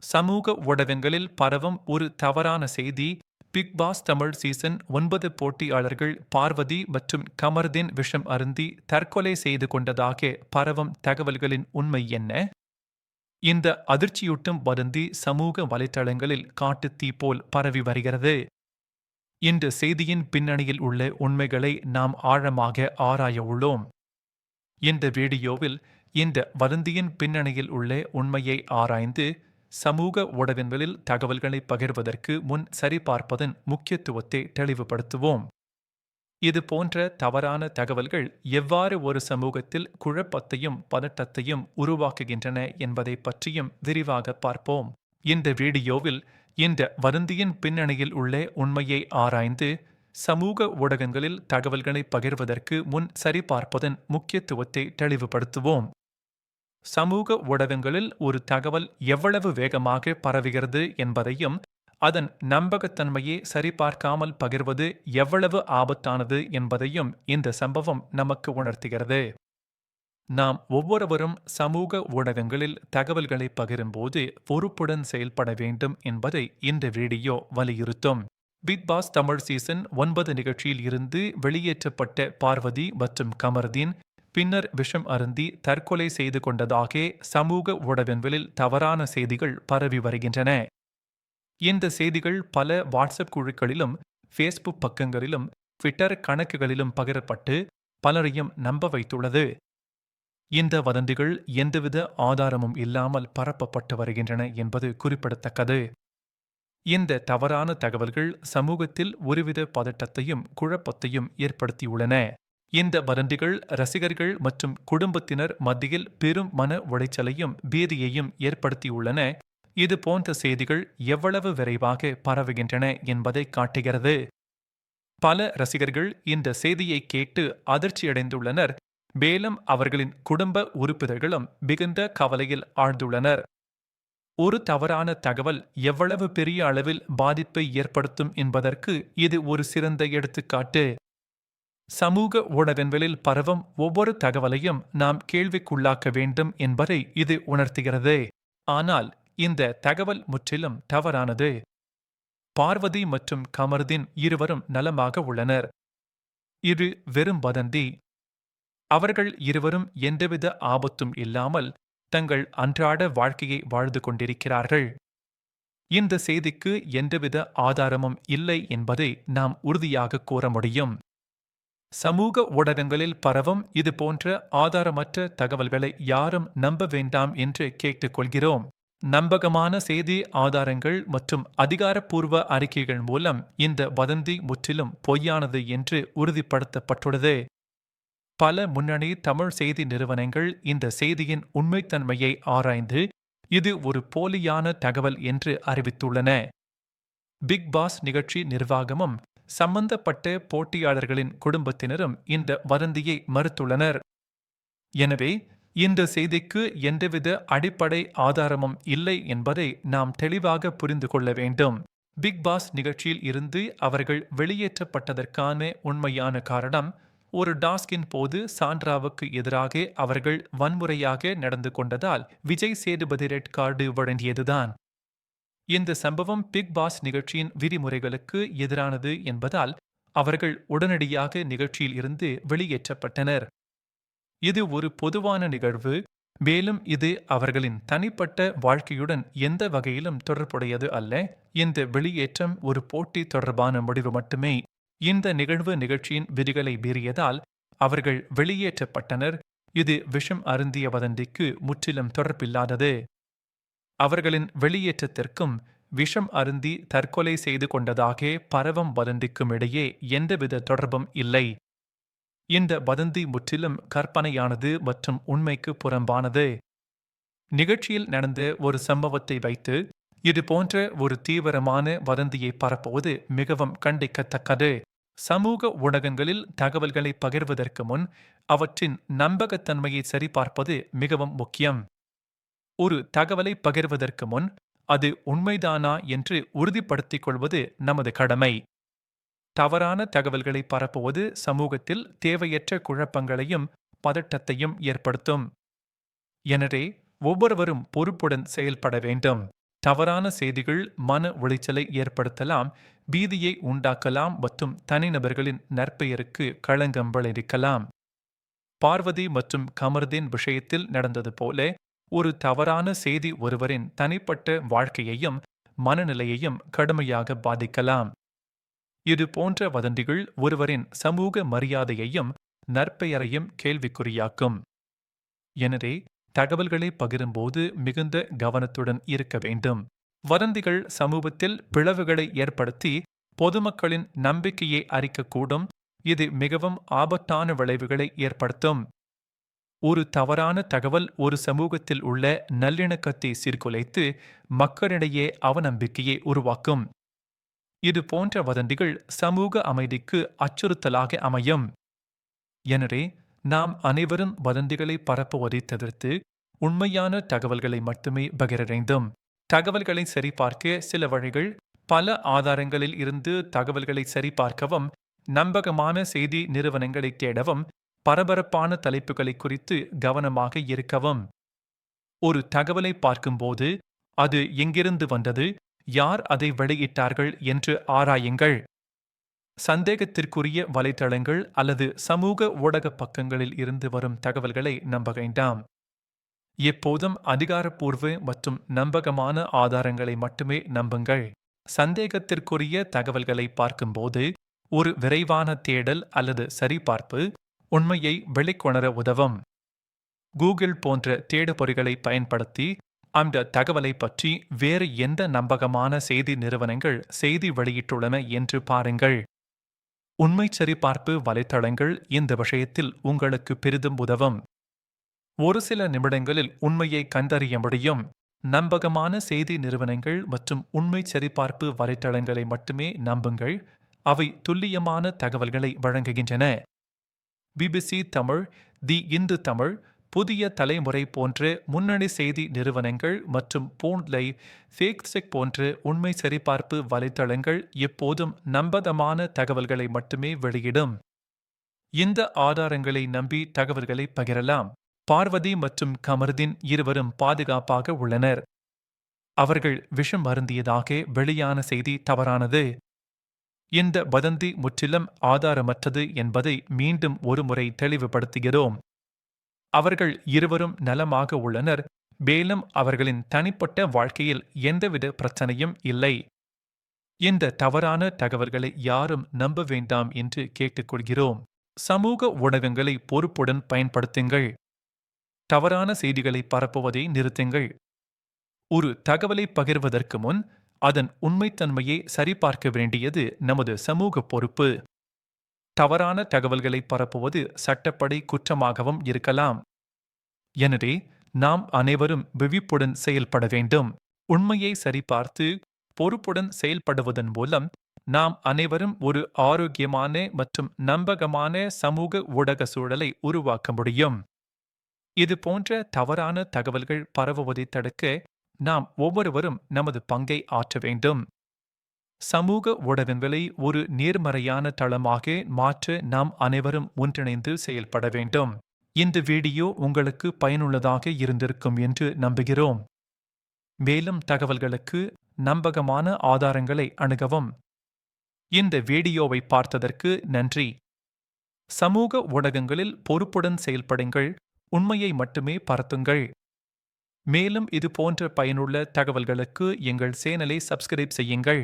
சமூக ஊடகங்களில் பரவும் ஒரு தவறான செய்தி பிக் பாஸ் தமிழ் சீசன் 9 போட்டியாளர்கள் பார்வதி மற்றும் கமர்தீன் விஷம் அருந்தி தற்கொலை செய்து கொண்டதாக பரவும் தகவல்களின் உண்மை என்ன? இந்த அதிர்ச்சியூட்டும் வதந்தி சமூக வலைத்தளங்களில் காட்டுத்தீ போல் பரவி வருகிறது. இந்த செய்தியின் பின்னணியில் உள்ள உண்மைகளை நாம் ஆழமாக ஆராய உள்ளோம். இந்த வீடியோவில் இந்த வதந்தியின் பின்னணியில் உள்ள உண்மையை ஆராய்ந்து சமூக ஊடகங்களில் தகவல்களை பகிர்வதற்கு முன் சரிபார்ப்பதன் முக்கியத்துவத்தை தெளிவுபடுத்துவோம். இது போன்ற தவறான தகவல்கள் எவ்வாறு ஒரு சமூகத்தில் குழப்பத்தையும் பதட்டத்தையும் உருவாக்குகின்றன என்பதை பற்றியும் விரிவாக பார்ப்போம். இந்த வீடியோவில் இந்த வதந்தியின் பின்னணியில் உள்ள உண்மையை ஆராய்ந்து சமூக ஊடகங்களில் தகவல்களை பகிர்வதற்கு முன் சரிபார்ப்பதன் முக்கியத்துவத்தை தெளிவுபடுத்துவோம். சமூக ஊடகங்களில் ஒரு தகவல் எவ்வளவு வேகமாக பரவுகிறது என்பதையும் அதன் நம்பகத்தன்மையை சரிபார்க்காமல் பகிர்வது எவ்வளவு ஆபத்தானது என்பதையும் இந்த சம்பவம் நமக்கு உணர்த்துகிறது. நாம் ஒவ்வொருவரும் சமூக ஊடகங்களில் தகவல்களை பகிரும்போது பொறுப்புடன் செயல்பட வேண்டும் என்பதை இந்த வீடியோ வலியுறுத்தும். பிக் பாஸ் தமிழ் சீசன் 9 நிகழ்ச்சியில் இருந்து வெளியேற்றப்பட்ட பார்வதி மற்றும் கமர்தீன் பின்னர் விஷம் அருந்தி தற்கொலை செய்து கொண்டதாக சமூக ஊடகங்களில் தவறான செய்திகள் பரவி வருகின்றன. இந்த செய்திகள் பல வாட்ஸ்அப் குழுக்களிலும் ஃபேஸ்புக் பக்கங்களிலும் ட்விட்டர் கணக்குகளிலும் பகிரப்பட்டு பலரையும் நம்ப வைத்துள்ளது. இந்த வதந்திகள் எந்தவித ஆதாரமும் இல்லாமல் பரப்பப்பட்டு வருகின்றன என்பது குறிப்பிடத்தக்கது. இந்த தவறான தகவல்கள் சமூகத்தில் ஒருவித பதட்டத்தையும் குழப்பத்தையும் ஏற்படுத்தியுள்ளன. இந்த வதந்திகள் ரசிகர்கள் மற்றும் குடும்பத்தினர் மத்தியில் பெரும் மன உளைச்சலையும் பீதியையும் ஏற்படுத்தியுள்ளன. இது போன்ற செய்திகள் எவ்வளவு விரைவாக பரவுகின்றன என்பதை காட்டுகிறது. பல ரசிகர்கள் இந்த செய்தியை கேட்டு அதிர்ச்சியடைந்துள்ளனர். மேலும் அவர்களின் குடும்ப உறுப்பினர்களும் மிகுந்த கவலையில் ஆழ்ந்துள்ளனர். ஒரு தவறான தகவல் எவ்வளவு பெரிய அளவில் பாதிப்பை ஏற்படுத்தும் என்பதற்கு இது ஒரு சிறந்த எடுத்துக்காட்டு. சமூக ஊடகங்களில் பரவும் ஒவ்வொரு தகவலையும் நாம் கேள்விக்குள்ளாக்க வேண்டும் என்பதை இது உணர்த்துகிறது. ஆனால் இந்த தகவல் முற்றிலும் தவறானது. பார்வதி மற்றும் கமர்தீன் இருவரும் நலமாக உள்ளனர். இது வெறும் வதந்தி. அவர்கள் இருவரும் எந்தவித ஆபத்தும் இல்லாமல் தங்கள் அன்றாட வாழ்க்கையை வாழ்ந்து கொண்டிருக்கிறார்கள். இந்த செய்திக்கு எந்தவித ஆதாரமும் இல்லை என்பதை நாம் உறுதியாக கூற முடியும். சமூக ஊடகங்களில் பரவும் இது போன்ற ஆதாரமற்ற தகவல்களை யாரும் நம்ப வேண்டாம் என்று கேட்டுக்கொள்கிறோம். நம்பகமான செய்தி ஆதாரங்கள் மற்றும் அதிகாரப்பூர்வ அறிக்கைகள் மூலம் இந்த வதந்தி முற்றிலும் பொய்யானது என்று உறுதிப்படுத்தப்பட்டுள்ளது. பல முன்னணி தமிழ் செய்தி நிறுவனங்கள் இந்த செய்தியின் உண்மைத்தன்மையை ஆராய்ந்து இது ஒரு போலியான தகவல் என்று அறிவித்துள்ளன. பிக் பாஸ் நிகழ்ச்சி நிர்வாகமும் சம்பந்தப்பட்ட போட்டியாளர்களின் குடும்பத்தினரும் இந்த வதந்தியை மறுத்துள்ளனர். எனவே இந்த செய்திக்கு எந்தவித அடிப்படை ஆதாரமும் இல்லை என்பதை நாம் தெளிவாக புரிந்து கொள்ள வேண்டும். பிக் பாஸ் நிகழ்ச்சியில் இருந்து அவர்கள் வெளியேற்றப்பட்டதற்கான உண்மையான காரணம் ஒரு டாஸ்கின் போது சாண்ட்ராவுக்கு எதிராக அவர்கள் வன்முறையாக நடந்து கொண்டதால் விஜய் சேதுபதி ரெட் கார்டு வழங்கியதுதான். இந்த சம்பவம் பிக் பாஸ் நிகழ்ச்சியின் விதிமுறைகளுக்கு எதிரானது என்பதால் அவர்கள் உடனடியாக நிகழ்ச்சியில் இருந்து வெளியேற்றப்பட்டனர். இது ஒரு பொதுவான நிகழ்வு, மேலும் இது அவர்களின் தனிப்பட்ட வாழ்க்கையுடன் எந்த வகையிலும் தொடர்புடையது அல்ல. இந்த வெளியேற்றம் ஒரு போட்டி தொடர்பான முடிவு மட்டுமே. இந்த நிகழ்வு நிகழ்ச்சியின் விதிகளை மீறியதால் அவர்கள் வெளியேற்றப்பட்டனர். இது விஷம் அருந்திய வதந்திக்கு முற்றிலும் தொடர்பில்லாதது. அவர்களின் வெளியேற்றத்திற்கும் விஷம் அருந்தி தற்கொலை செய்து கொண்டதாக பரவும் வதந்திக்கும் இடையே எந்தவித தொடர்பும் இல்லை. இந்த வதந்தி முற்றிலும் கற்பனையானது மற்றும் உண்மைக்கு புறம்பானது. நிகழ்ச்சியில் நடந்த ஒரு சம்பவத்தை வைத்து இது போன்ற ஒரு தீவிரமான வதந்தியை பரப்புவது மிகவும் கண்டிக்கத்தக்கது. சமூக ஊடகங்களில் தகவல்களை பகிர்வதற்கு முன் அவற்றின் நம்பகத்தன்மையை சரிபார்ப்பது மிகவும் முக்கியம். ஒரு தகவலை பகிர்வதற்கு முன் அது உண்மைதானா என்று உறுதிப்படுத்திக் கொள்வது நமது கடமை. தவறான தகவல்களை பரப்புவது சமூகத்தில் தேவையற்ற குழப்பங்களையும் பதட்டத்தையும் ஏற்படுத்தும். எனவே ஒவ்வொருவரும் பொறுப்புடன் செயல்பட வேண்டும். தவறான செய்திகள் மன உளைச்சலை ஏற்படுத்தலாம், பீதியை உண்டாக்கலாம் மற்றும் தனிநபர்களின் நற்பெயருக்கு களங்கம் விளைவிக்கலாம். பார்வதி மற்றும் கமர்தீன் விஷயத்தில் நடந்தது போல, ஒரு தவறான செய்தி ஒருவரின் தனிப்பட்ட வாழ்க்கையையும் மனநிலையையும் கடுமையாக பாதிக்கலாம். இது போன்ற வதந்திகள் ஒருவரின் சமூக மரியாதையையும் நற்பெயரையும் கேள்விக்குறியாக்கும். எனவே தகவல்களை பகிரும்போது மிகுந்த கவனத்துடன் இருக்க வேண்டும். வதந்திகள் சமூகத்தில் பிளவுகளை ஏற்படுத்தி பொதுமக்களின் நம்பிக்கையை அரிக்கக்கூடும். இது மிகவும் ஆபத்தான விளைவுகளை ஏற்படுத்தும். ஒரு தவறான தகவல் ஒரு சமூகத்தில் உள்ள நல்லிணக்கத்தை சீர்குலைத்து மக்களிடையே அவநம்பிக்கையை உருவாக்கும். இது போன்ற வதந்திகள் சமூக அமைதிக்கு அச்சுறுத்தலாக அமையும். எனவே நாம் அனைவரும் வதந்திகளை பரப்புவதை தவிர்த்து உண்மையான தகவல்களை மட்டுமே பகிர வேண்டும். தகவல்களை சரிபார்க்க சில வழிகள். பல ஆதாரங்களில் இருந்து தகவல்களை சரிபார்க்கவும், நம்பகமான செய்தி நிறுவனங்களை தேடவும், பரபரப்பான தலைப்புகளை குறித்து கவனமாக இருக்கவும். ஒரு தகவலை பார்க்கும்போது அது எங்கிருந்து வந்தது, யார் அதை வெளியிட்டார்கள் என்று ஆராயுங்கள். சந்தேகத்திற்குரிய வலைத்தளங்கள் அல்லது சமூக ஊடக பக்கங்களில் இருந்து வரும் தகவல்களை நம்ப வேண்டாம். எப்போதும் அதிகாரப்பூர்வ மற்றும் நம்பகமான ஆதாரங்களை மட்டுமே நம்புங்கள். சந்தேகத்திற்குரிய தகவல்களை பார்க்கும்போது ஒரு விரைவான தேடல் அல்லது சரிபார்ப்பு உண்மையை வெளிக்கொணர உதவும். கூகிள் போன்ற தேடுபொறிகளை பயன்படுத்தி அந்த தகவலை பற்றி வேறு எந்த நம்பகமான செய்தி நிறுவனங்கள் செய்தி வெளியிட்டுள்ளன என்று பாருங்கள். உண்மை சரிபார்ப்பு வலைத்தளங்கள் இந்த விஷயத்தில் உங்களுக்கு பெரிதும் உதவும். ஒரு சில நிமிடங்களில் உண்மையை கண்டறிய முடியும். நம்பகமான செய்தி நிறுவனங்கள் மற்றும் உண்மை சரிபார்ப்பு வலைத்தளங்களை மட்டுமே நம்புங்கள். அவை துல்லியமான தகவல்களை வழங்குகின்றன. பிபிசி தமிழ், தி இந்து தமிழ், புதிய தலைமுறை போன்ற முன்னணி செய்தி நிறுவனங்கள் மற்றும் போன்லை ஃபேக்ட் போன்ற உண்மை சரிபார்ப்பு வலைத்தளங்கள் எப்போதும் நம்பகமான தகவல்களை மட்டுமே வெளியிடும். இந்த ஆதாரங்களை நம்பி தகவல்களை பகிரலாம். பார்வதி மற்றும் கமர்தீன் இருவரும் பாதுகாப்பாக உள்ளனர். அவர்கள் விஷம் அருந்தியதாக வெளியான செய்தி தவறானது. இந்த வதந்தி முற்றிலும் ஆதாரமற்றது என்பதை மீண்டும் ஒருமுறை தெளிவுபடுத்துகிறோம். அவர்கள் இருவரும் நலமாக உள்ளனர், மேலும் அவர்களின் தனிப்பட்ட வாழ்க்கையில் எந்தவித பிரச்சனையும் இல்லை. இந்த தவறான தகவல்களை யாரும் நம்ப வேண்டாம் என்று கேட்டுக்கொள்கிறோம். சமூக ஊடகங்களை பொறுப்புடன் பயன்படுத்துங்கள். தவறான செய்திகளை பரப்புவதை நிறுத்துங்கள். ஒரு தகவலை பகிர்வதற்கு முன் அதன் உண்மைத்தன்மையை சரிபார்க்க வேண்டியது நமது சமூக பொறுப்பு. தவறான தகவல்களை பரப்புவது சட்டப்படி குற்றமாகவும் இருக்கலாம். எனவே நாம் அனைவரும் விழிப்புடன் செயல்பட வேண்டும். உண்மையை சரிபார்த்து பொறுப்புடன் செயல்படுவதன் மூலம் நாம் அனைவரும் ஒரு ஆரோக்கியமான மற்றும் நம்பகமான சமூக ஊடக சூழலை உருவாக்க முடியும். இது போன்ற தவறான தகவல்கள் பரவுவதை தடுக்க நாம் ஒவ்வொருவரும் நமது பங்கை ஆற்ற வேண்டும். சமூக ஊடகங்களை ஒரு நேர்மறையான தளமாக மாற்ற நாம் அனைவரும் ஒன்றிணைந்து செயல்பட வேண்டும். இந்த வீடியோ உங்களுக்கு பயனுள்ளதாக இருந்திருக்கும் என்று நம்புகிறோம். மேலும் தகவல்களுக்கு நம்பகமான ஆதாரங்களை அணுகவும். இந்த வீடியோவை பார்த்ததற்கு நன்றி. சமூக ஊடகங்களில் பொறுப்புடன் செயல்படுங்கள். உண்மையை மட்டுமே பரத்துங்கள். மேலும் இது போன்ற பயனுள்ள தகவல்களுக்கு எங்கள் சேனலை சப்ஸ்கிரைப் செய்யுங்கள்.